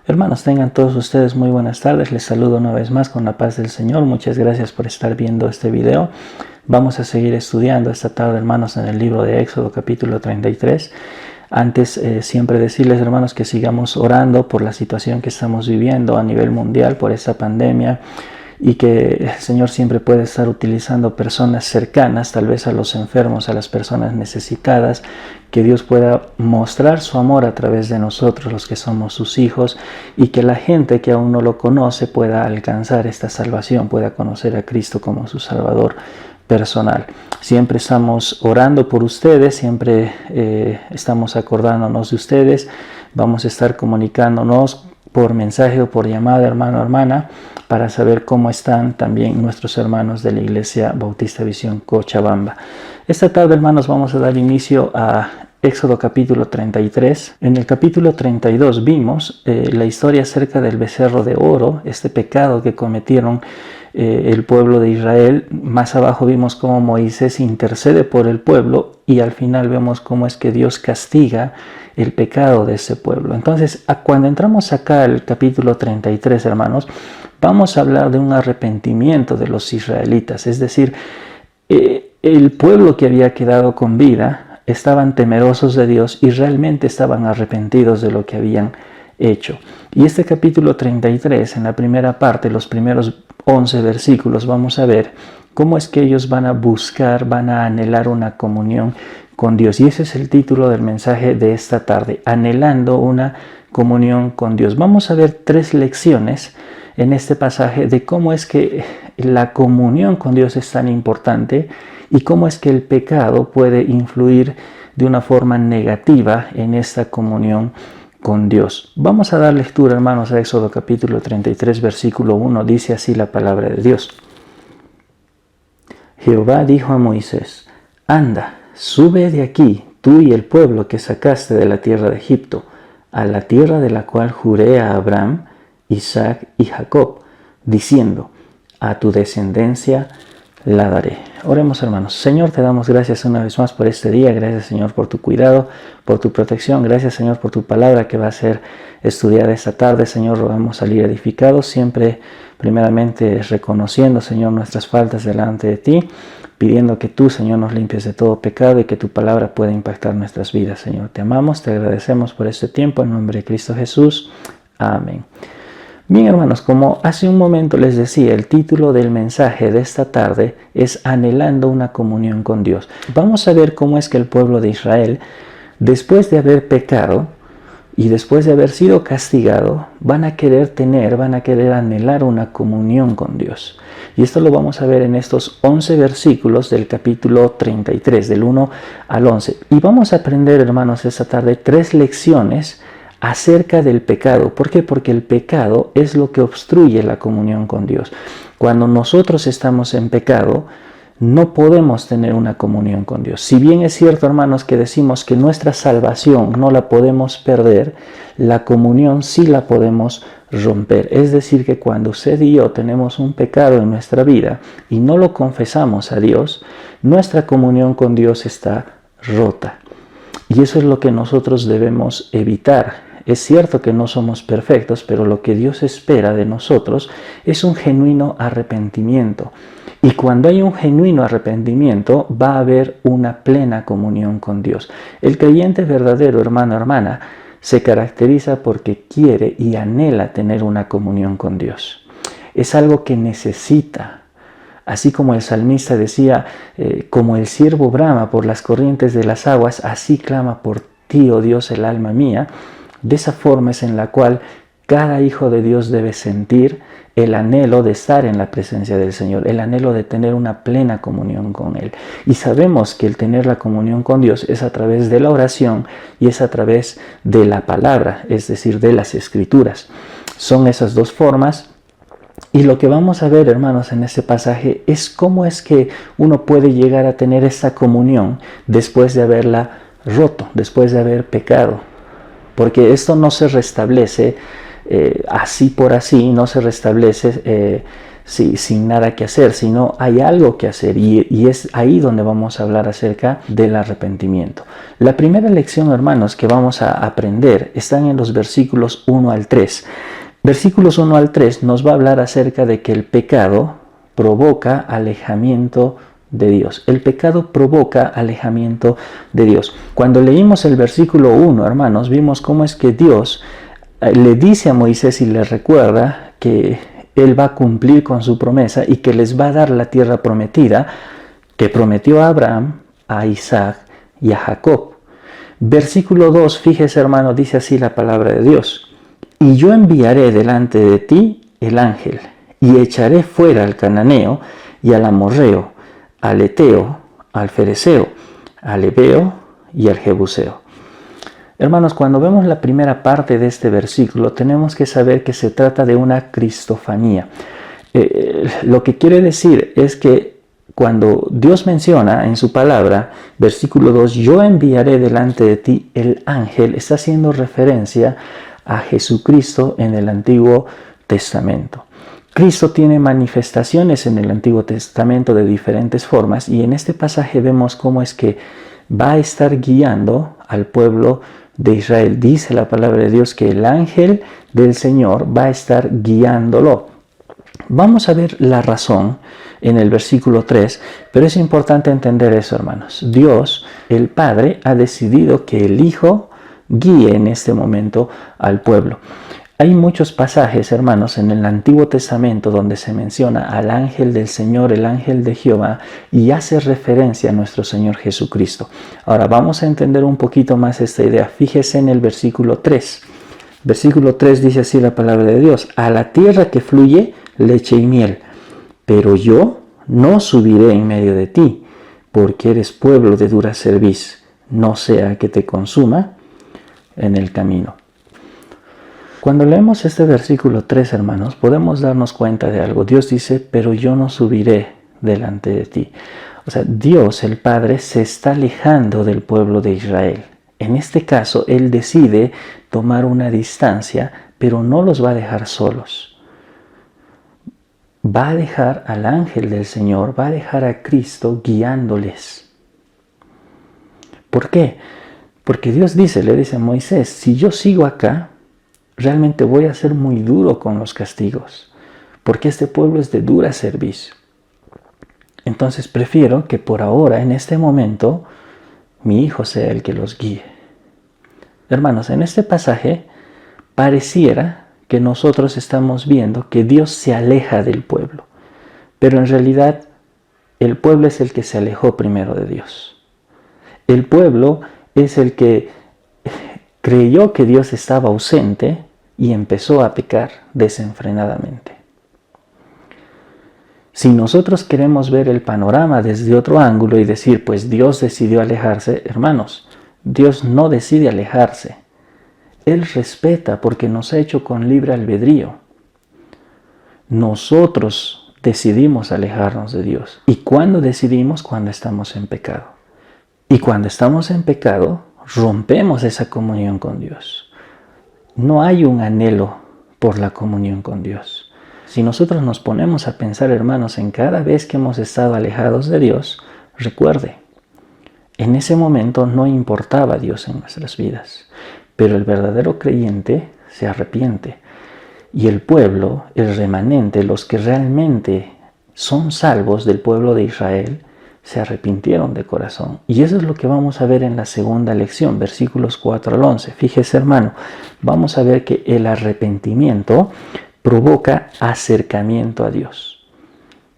Hermanos, tengan todos ustedes muy buenas tardes. Les saludo una vez más con la paz del Señor. Muchas gracias por estar viendo este video. Vamos a seguir estudiando esta tarde, hermanos, en el libro de Éxodo capítulo 33. Antes, siempre decirles, hermanos, que sigamos orando por la situación que estamos viviendo a nivel mundial, por esta pandemia, y que el Señor siempre puede estar utilizando personas cercanas, tal vez a los enfermos, a las personas necesitadas, que Dios pueda mostrar su amor a través de nosotros, los que somos sus hijos, y que la gente que aún no lo conoce pueda alcanzar esta salvación, pueda conocer a Cristo como su Salvador personal. Siempre estamos orando por ustedes, siempre estamos acordándonos de ustedes. Vamos a estar comunicándonos por mensaje o por llamada, hermano o hermana, para saber cómo están también nuestros hermanos de la Iglesia Bautista Visión Cochabamba. Esta tarde, hermanos, vamos a dar inicio a Éxodo capítulo 33. En el capítulo 32 vimos la historia acerca del becerro de oro, este pecado que cometieron el pueblo de Israel. Más abajo vimos cómo Moisés intercede por el pueblo y al final vemos cómo es que Dios castiga el pecado de ese pueblo. Entonces, cuando entramos acá al capítulo 33, hermanos, vamos a hablar de un arrepentimiento de los israelitas. Es decir, el pueblo que había quedado con vida estaban temerosos de Dios y realmente estaban arrepentidos de lo que habían hecho. Y este capítulo 33, en la primera parte, los primeros 11 versículos, vamos a ver cómo es que ellos van a buscar, van a anhelar una comunión con Dios. Y ese es el título del mensaje de esta tarde, anhelando una comunión con Dios. Vamos a ver 3 lecciones en este pasaje de cómo es que la comunión con Dios es tan importante y cómo es que el pecado puede influir de una forma negativa en esta comunión con Dios. Vamos a dar lectura, hermanos, a Éxodo capítulo 33, versículo 1. Dice así la palabra de Dios. Jehová dijo a Moisés: Anda, sube de aquí, tú y el pueblo que sacaste de la tierra de Egipto, a la tierra de la cual juré a Abraham, Isaac y Jacob, diciendo: a tu descendencia la daré. Oremos, hermanos. Señor, te damos gracias una vez más por este día. Gracias, Señor, por tu cuidado, por tu protección. Gracias, Señor, por tu palabra que va a ser estudiada esta tarde. Señor, rogamos salir edificados, siempre primeramente reconociendo, Señor, nuestras faltas delante de ti, pidiendo que tú, Señor, nos limpies de todo pecado y que tu palabra pueda impactar nuestras vidas. Señor, te amamos, te agradecemos por este tiempo. En nombre de Cristo Jesús. Amén. Bien, hermanos, como hace un momento les decía, el título del mensaje de esta tarde es Anhelando una comunión con Dios. Vamos a ver cómo es que el pueblo de Israel, después de haber pecado y después de haber sido castigado, van a querer anhelar una comunión con Dios. Y esto lo vamos a ver en estos 11 versículos del capítulo 33, del 1 al 11. Y vamos a aprender, hermanos, esta tarde 3 lecciones acerca del pecado. ¿Por qué? Porque el pecado es lo que obstruye la comunión con Dios. Cuando nosotros estamos en pecado, no podemos tener una comunión con Dios. Si bien es cierto, hermanos, que decimos que nuestra salvación no la podemos perder, la comunión sí la podemos romper. Es decir, que cuando usted y yo tenemos un pecado en nuestra vida y no lo confesamos a Dios, nuestra comunión con Dios está rota. Y eso es lo que nosotros debemos evitar. Es cierto que no somos perfectos, pero lo que Dios espera de nosotros es un genuino arrepentimiento. Y cuando hay un genuino arrepentimiento, va a haber una plena comunión con Dios. El creyente verdadero, hermano, hermana, se caracteriza porque quiere y anhela tener una comunión con Dios. Es algo que necesita. Así como el salmista decía, como el ciervo brama por las corrientes de las aguas, así clama por ti, oh Dios, el alma mía. De esa forma es en la cual cada hijo de Dios debe sentir el anhelo de estar en la presencia del Señor, el anhelo de tener una plena comunión con Él. Y sabemos que el tener la comunión con Dios es a través de la oración y es a través de la palabra, es decir, de las Escrituras. Son esas 2 formas. Y lo que vamos a ver, hermanos, en este pasaje es cómo es que uno puede llegar a tener esta comunión después de haberla roto, después de haber pecado. Porque esto no se restablece así por así, no se restablece sí, sin nada que hacer, sino hay algo que hacer y es ahí donde vamos a hablar acerca del arrepentimiento. La primera lección, hermanos, que vamos a aprender están en los versículos 1 al 3. Versículos 1 al 3 nos va a hablar acerca de que el pecado provoca alejamiento de Dios. El pecado provoca alejamiento de Dios. Cuando leímos el versículo 1, hermanos, vimos cómo es que Dios le dice a Moisés y le recuerda que él va a cumplir con su promesa y que les va a dar la tierra prometida que prometió a Abraham, a Isaac y a Jacob. Versículo 2, fíjese, hermano, dice así la palabra de Dios. Y yo enviaré delante de ti el ángel, y echaré fuera al cananeo, y al amorreo, al eteo, al fereceo, al heveo y al jebuseo. Hermanos, cuando vemos la primera parte de este versículo, tenemos que saber que se trata de una cristofanía. Lo que quiere decir es que cuando Dios menciona en su palabra, versículo 2, yo enviaré delante de ti el ángel, está haciendo referencia a Jesucristo en el Antiguo Testamento. Cristo tiene manifestaciones en el Antiguo Testamento de diferentes formas y en este pasaje vemos cómo es que va a estar guiando al pueblo de Israel. Dice la palabra de Dios que el ángel del Señor va a estar guiándolo. Vamos a ver la razón en el versículo 3, pero es importante entender eso, hermanos. Dios, el Padre, ha decidido que el Hijo guíe en este momento al pueblo. Hay muchos pasajes, hermanos, en el Antiguo Testamento donde se menciona al ángel del Señor, el ángel de Jehová, y hace referencia a nuestro Señor Jesucristo. Ahora vamos a entender un poquito más esta idea. Fíjese en el versículo 3. Versículo 3 dice así la palabra de Dios. A la tierra que fluye leche y miel, pero yo no subiré en medio de ti, porque eres pueblo de dura cerviz, no sea que te consuma en el camino. Cuando leemos este versículo 3, hermanos, podemos darnos cuenta de algo. Dios dice, pero yo no subiré delante de ti. O sea, Dios, el Padre, se está alejando del pueblo de Israel. En este caso, Él decide tomar una distancia, pero no los va a dejar solos. Va a dejar al ángel del Señor, va a dejar a Cristo guiándoles. ¿Por qué? Porque Dios le dice a Moisés, si yo sigo acá, realmente voy a ser muy duro con los castigos, porque este pueblo es de dura cerviz. Entonces prefiero que por ahora, en este momento, mi hijo sea el que los guíe. Hermanos, en este pasaje pareciera que nosotros estamos viendo que Dios se aleja del pueblo, pero en realidad el pueblo es el que se alejó primero de Dios. El pueblo es el que creyó que Dios estaba ausente y empezó a pecar desenfrenadamente. Si nosotros queremos ver el panorama desde otro ángulo y decir, pues Dios decidió alejarse, hermanos, Dios no decide alejarse. Él respeta porque nos ha hecho con libre albedrío. Nosotros decidimos alejarnos de Dios. ¿Y cuándo decidimos? Cuando estamos en pecado. Y cuando estamos en pecado, rompemos esa comunión con Dios. No hay un anhelo por la comunión con Dios. Si nosotros nos ponemos a pensar, hermanos, en cada vez que hemos estado alejados de Dios, recuerde, en ese momento no importaba Dios en nuestras vidas, pero el verdadero creyente se arrepiente. Y el pueblo, el remanente, los que realmente son salvos del pueblo de Israel, se arrepintieron de corazón. Y eso es lo que vamos a ver en la segunda lección, versículos 4 al 11. Fíjese, hermano, vamos a ver que el arrepentimiento provoca acercamiento a Dios.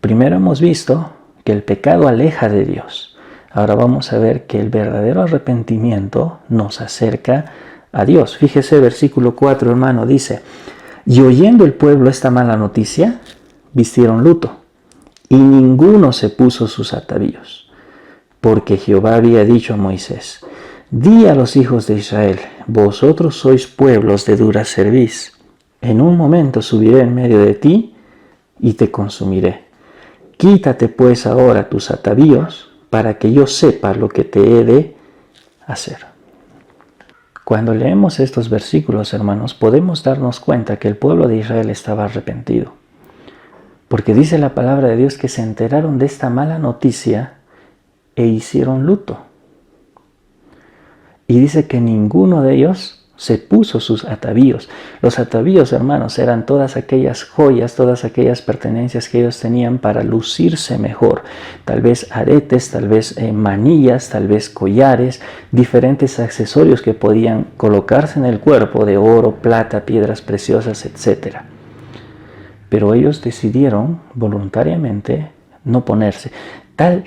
Primero hemos visto que el pecado aleja de Dios. Ahora vamos a ver que el verdadero arrepentimiento nos acerca a Dios. Fíjese, versículo 4, hermano, dice, y oyendo el pueblo esta mala noticia, vistieron luto. Y ninguno se puso sus atavíos, porque Jehová había dicho a Moisés, di a los hijos de Israel, vosotros sois pueblos de dura cerviz. En un momento subiré en medio de ti y te consumiré. Quítate pues ahora tus atavíos, para que yo sepa lo que te he de hacer. Cuando leemos estos versículos, hermanos, podemos darnos cuenta que el pueblo de Israel estaba arrepentido. Porque dice la palabra de Dios que se enteraron de esta mala noticia e hicieron luto. Y dice que ninguno de ellos se puso sus atavíos. Los atavíos, hermanos, eran todas aquellas joyas, todas aquellas pertenencias que ellos tenían para lucirse mejor. Tal vez aretes, tal vez manillas, tal vez collares, diferentes accesorios que podían colocarse en el cuerpo de oro, plata, piedras preciosas, etc. Pero ellos decidieron voluntariamente no ponerse. Tal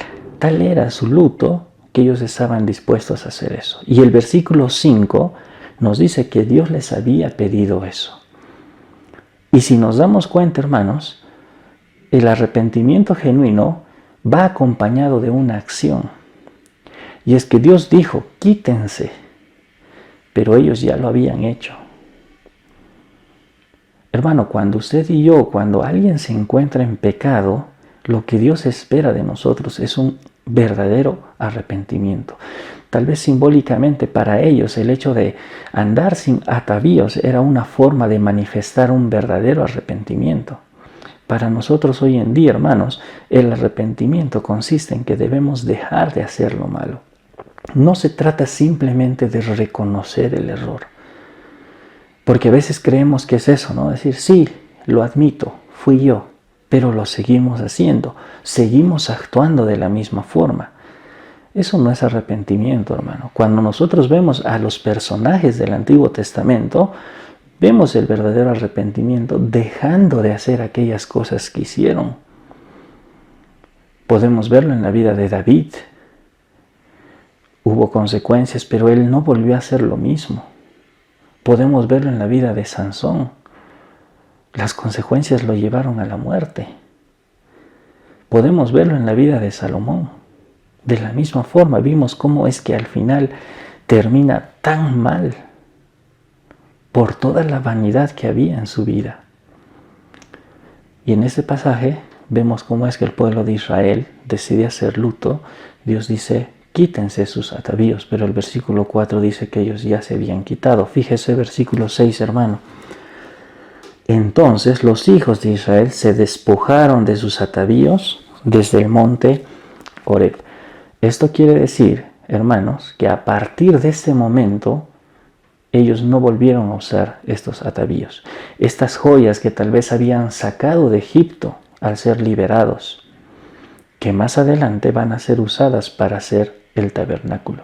era su luto que ellos estaban dispuestos a hacer eso. Y el versículo 5 nos dice que Dios les había pedido eso. Y si nos damos cuenta, hermanos, el arrepentimiento genuino va acompañado de una acción. Y es que Dios dijo, quítense, pero ellos ya lo habían hecho. Hermano, cuando usted y yo, cuando alguien se encuentra en pecado, lo que Dios espera de nosotros es un verdadero arrepentimiento. Tal vez simbólicamente para ellos el hecho de andar sin atavíos era una forma de manifestar un verdadero arrepentimiento. Para nosotros hoy en día, hermanos, el arrepentimiento consiste en que debemos dejar de hacer lo malo. No se trata simplemente de reconocer el error. Porque a veces creemos que es eso, ¿no? Decir, sí, lo admito, fui yo, pero lo seguimos haciendo, seguimos actuando de la misma forma. Eso no es arrepentimiento, hermano. Cuando nosotros vemos a los personajes del Antiguo Testamento, vemos el verdadero arrepentimiento dejando de hacer aquellas cosas que hicieron. Podemos verlo en la vida de David. Hubo consecuencias, pero él no volvió a hacer lo mismo. Podemos verlo en la vida de Sansón. Las consecuencias lo llevaron a la muerte. Podemos verlo en la vida de Salomón. De la misma forma vimos cómo es que al final termina tan mal por toda la vanidad que había en su vida. Y en este pasaje vemos cómo es que el pueblo de Israel decide hacer luto. Dios dice, quítense sus atavíos, pero el versículo 4 dice que ellos ya se habían quitado. Fíjese versículo 6, hermano. Entonces los hijos de Israel se despojaron de sus atavíos desde el monte Horeb. Esto quiere decir, hermanos, que a partir de este momento ellos no volvieron a usar estos atavíos. Estas joyas que tal vez habían sacado de Egipto al ser liberados, que más adelante van a ser usadas para hacer el tabernáculo.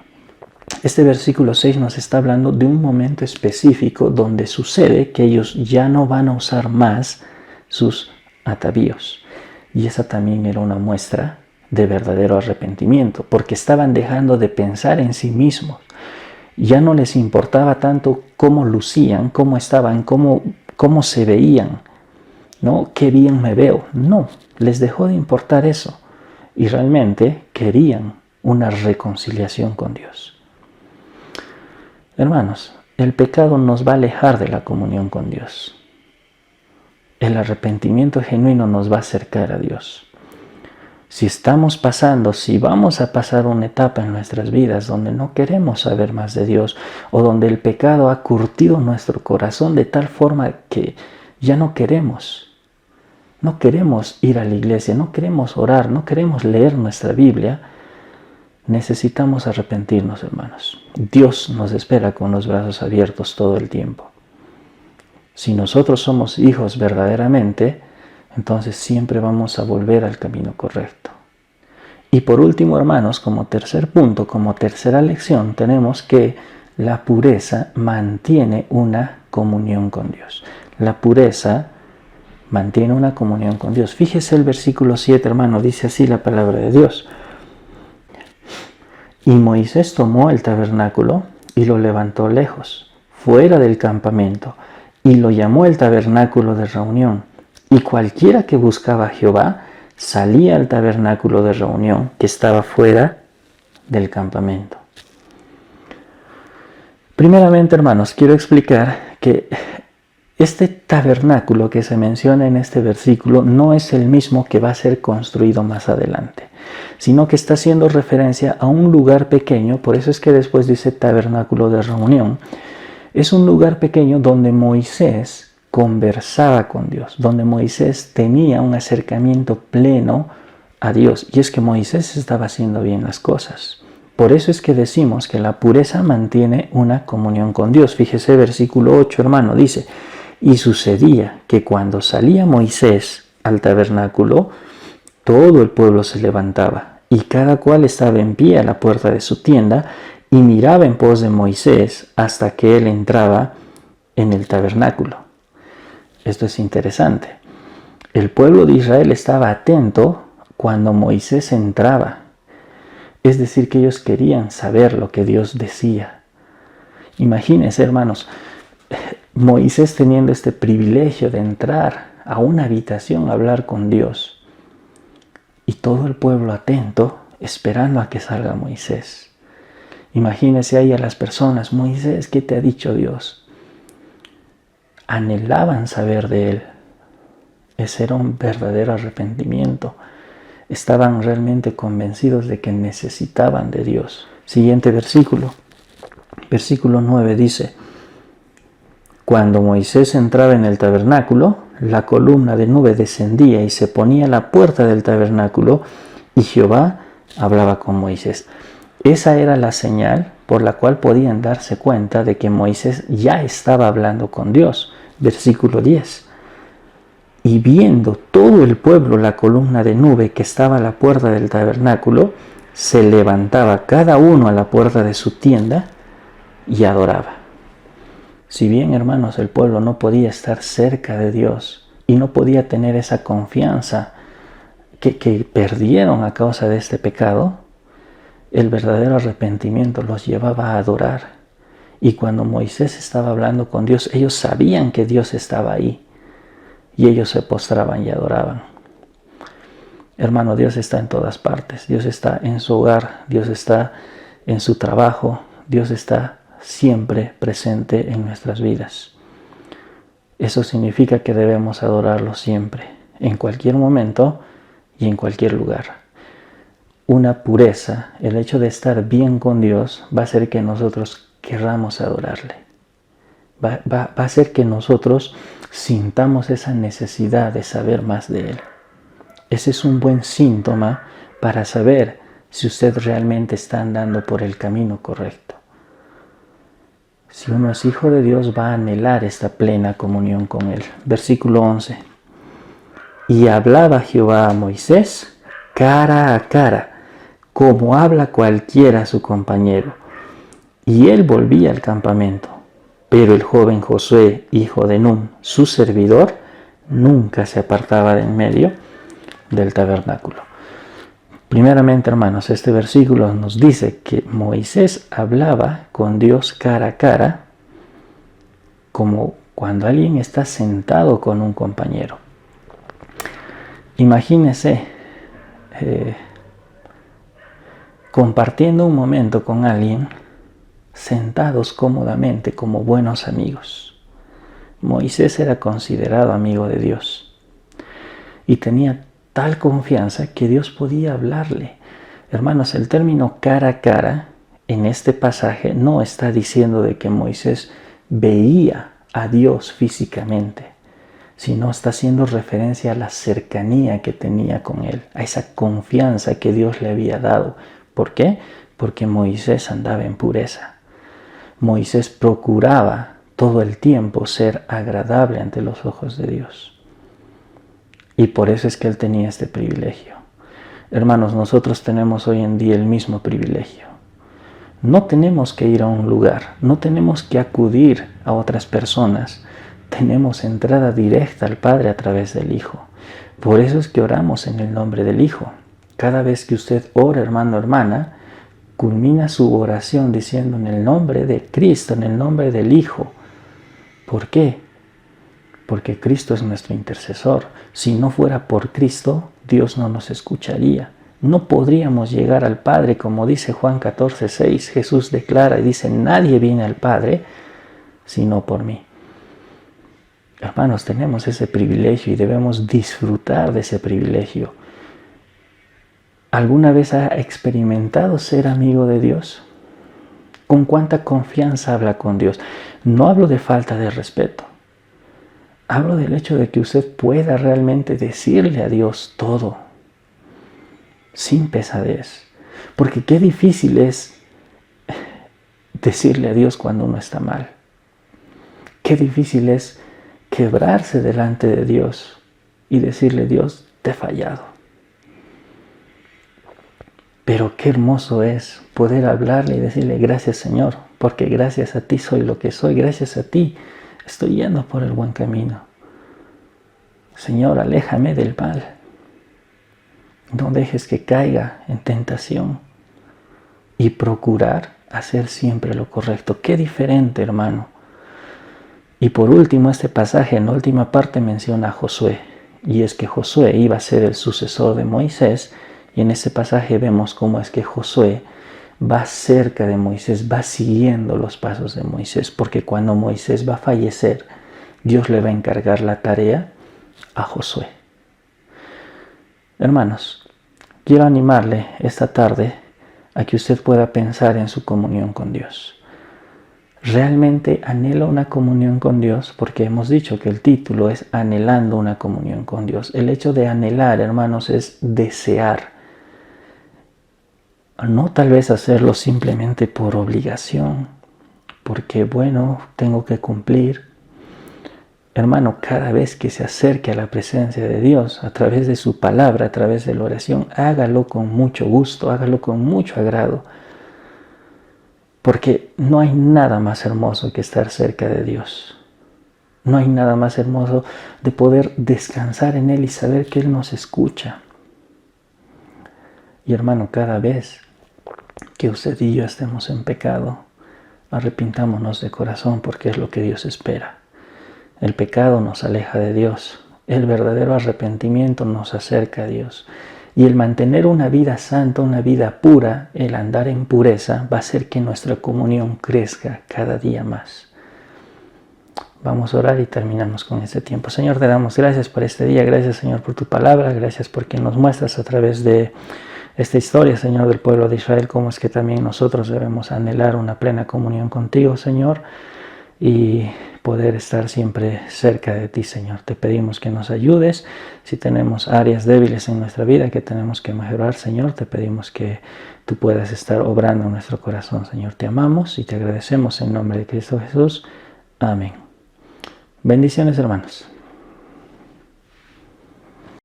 Este versículo 6 nos está hablando de un momento específico donde sucede que ellos ya no van a usar más sus atavíos. Y esa también era una muestra de verdadero arrepentimiento, porque estaban dejando de pensar en sí mismos. Ya no les importaba tanto cómo lucían, cómo estaban, cómo se veían, ¿no? Qué bien me veo. No, les dejó de importar eso. Y realmente querían una reconciliación con Dios. Hermanos, el pecado nos va a alejar de la comunión con Dios. El arrepentimiento genuino nos va a acercar a Dios. Si vamos a pasar una etapa en nuestras vidas donde no queremos saber más de Dios o donde el pecado ha curtido nuestro corazón de tal forma que ya no queremos ir a la iglesia, no queremos orar, no queremos leer nuestra Biblia, necesitamos arrepentirnos, hermanos. Dios nos espera con los brazos abiertos todo el tiempo. Si nosotros somos hijos verdaderamente, entonces siempre vamos a volver al camino correcto. Y por último, hermanos, como tercer punto, como tercera lección, tenemos que la pureza mantiene una comunión con Dios. La pureza mantiene una comunión con Dios. Fíjese el versículo 7, hermano, dice así la palabra de Dios. Y Moisés tomó el tabernáculo y lo levantó lejos, fuera del campamento, y lo llamó el tabernáculo de reunión. Y cualquiera que buscaba a Jehová salía al tabernáculo de reunión que estaba fuera del campamento. Primeramente, hermanos, quiero explicar que este tabernáculo que se menciona en este versículo no es el mismo que va a ser construido más adelante, sino que está haciendo referencia a un lugar pequeño. Por eso es que después dice tabernáculo de reunión. Es un lugar pequeño donde Moisés conversaba con Dios, donde Moisés tenía un acercamiento pleno a Dios. Y es que Moisés estaba haciendo bien las cosas. Por eso es que decimos que la pureza mantiene una comunión con Dios. Fíjese versículo 8, hermano, dice: y sucedía que cuando salía Moisés al tabernáculo, todo el pueblo se levantaba, y cada cual estaba en pie a la puerta de su tienda, y miraba en pos de Moisés hasta que él entraba en el tabernáculo. Esto es interesante. El pueblo de Israel estaba atento cuando Moisés entraba. Es decir, que ellos querían saber lo que Dios decía. Imagínense, hermanos, Moisés teniendo este privilegio de entrar a una habitación a hablar con Dios, y todo el pueblo atento, esperando a que salga Moisés. Imagínense ahí a las personas: Moisés, ¿qué te ha dicho Dios? Anhelaban saber de él. Ese era un verdadero arrepentimiento. Estaban realmente convencidos de que necesitaban de Dios. Siguiente versículo. Versículo 9 dice: cuando Moisés entraba en el tabernáculo, la columna de nube descendía y se ponía a la puerta del tabernáculo, y Jehová hablaba con Moisés. Esa era la señal por la cual podían darse cuenta de que Moisés ya estaba hablando con Dios. Versículo 10. Y viendo todo el pueblo la columna de nube que estaba a la puerta del tabernáculo, se levantaba cada uno a la puerta de su tienda y adoraba. Si bien, hermanos, el pueblo no podía estar cerca de Dios y no podía tener esa confianza que perdieron a causa de este pecado, el verdadero arrepentimiento los llevaba a adorar. Y cuando Moisés estaba hablando con Dios, ellos sabían que Dios estaba ahí, y ellos se postraban y adoraban. Hermano, Dios está en todas partes. Dios está en su hogar, Dios está en su trabajo, Dios está siempre presente en nuestras vidas. Eso significa que debemos adorarlo siempre, en cualquier momento y en cualquier lugar. Una pureza, el hecho de estar bien con Dios, va a hacer que nosotros querramos adorarle. Va a hacer que nosotros sintamos esa necesidad de saber más de Él. Ese es un buen síntoma para saber si usted realmente está andando por el camino correcto. Si uno es hijo de Dios, va a anhelar esta plena comunión con Él. Versículo 11. Y hablaba Jehová a Moisés cara a cara, como habla cualquiera a su compañero. Y él volvía al campamento. Pero el joven Josué, hijo de Nun, su servidor, nunca se apartaba de en medio del tabernáculo. Primeramente, hermanos, este versículo nos dice que Moisés hablaba con Dios cara a cara, como cuando alguien está sentado con un compañero. Imagínese compartiendo un momento con alguien, sentados cómodamente como buenos amigos. Moisés era considerado amigo de Dios y tenía tal confianza que Dios podía hablarle. Hermanos, el término cara a cara en este pasaje no está diciendo de que Moisés veía a Dios físicamente, sino está haciendo referencia a la cercanía que tenía con Él, a esa confianza que Dios le había dado. ¿Por qué? Porque Moisés andaba en pureza. Moisés procuraba todo el tiempo ser agradable ante los ojos de Dios. Y por eso es que él tenía este privilegio. Hermanos, nosotros tenemos hoy en día el mismo privilegio. No tenemos que ir a un lugar, no tenemos que acudir a otras personas. Tenemos entrada directa al Padre a través del Hijo. Por eso es que oramos en el nombre del Hijo. Cada vez que usted ora, hermano o hermana, culmina su oración diciendo en el nombre de Cristo, en el nombre del Hijo. ¿Por qué? Porque Cristo es nuestro intercesor. Si no fuera por Cristo, Dios no nos escucharía. No podríamos llegar al Padre, como dice Juan 14:6. Jesús declara y dice: nadie viene al Padre sino por mí. Hermanos, tenemos ese privilegio y debemos disfrutar de ese privilegio. ¿Alguna vez ha experimentado ser amigo de Dios? ¿Con cuánta confianza habla con Dios? No hablo de falta de respeto. Hablo del hecho de que usted pueda realmente decirle a Dios todo, sin pesadez. Porque qué difícil es decirle a Dios cuando uno está mal. Qué difícil es quebrarse delante de Dios y decirle: Dios, te he fallado. Pero qué hermoso es poder hablarle y decirle: gracias, Señor, porque gracias a ti soy lo que soy, gracias a ti estoy yendo por el buen camino. Señor, aléjame del mal. No dejes que caiga en tentación. Y procurar hacer siempre lo correcto. Qué diferente, hermano. Y por último, este pasaje en la última parte menciona a Josué. Y es que Josué iba a ser el sucesor de Moisés. Y en este pasaje vemos cómo es que Josué va cerca de Moisés, va siguiendo los pasos de Moisés. Porque cuando Moisés va a fallecer, Dios le va a encargar la tarea a Josué. Hermanos, quiero animarle esta tarde a que usted pueda pensar en su comunión con Dios. ¿Realmente anhela una comunión con Dios? Porque hemos dicho que el título es anhelando una comunión con Dios. El hecho de anhelar, hermanos, es desear. No tal vez hacerlo simplemente por obligación, porque bueno, tengo que cumplir. Hermano, cada vez que se acerque a la presencia de Dios, a través de su palabra, a través de la oración, hágalo con mucho gusto, hágalo con mucho agrado. Porque no hay nada más hermoso que estar cerca de Dios. No hay nada más hermoso de poder descansar en Él y saber que Él nos escucha. Y hermano, cada vez que usted y yo estemos en pecado, arrepintámonos de corazón, porque es lo que Dios espera. El pecado nos aleja de Dios. El verdadero arrepentimiento nos acerca a Dios. Y el mantener una vida santa, una vida pura, el andar en pureza, va a hacer que nuestra comunión crezca cada día más. Vamos a orar y terminamos con este tiempo. Señor, te damos gracias por este día. Gracias, Señor, por tu palabra. Gracias porque nos muestras a través de esta historia, Señor, del pueblo de Israel, cómo es que también nosotros debemos anhelar una plena comunión contigo, Señor, y poder estar siempre cerca de ti, Señor. Te pedimos que nos ayudes. Si tenemos áreas débiles en nuestra vida que tenemos que mejorar, Señor, te pedimos que tú puedas estar obrando en nuestro corazón, Señor. Te amamos y te agradecemos en nombre de Cristo Jesús. Amén. Bendiciones, hermanos.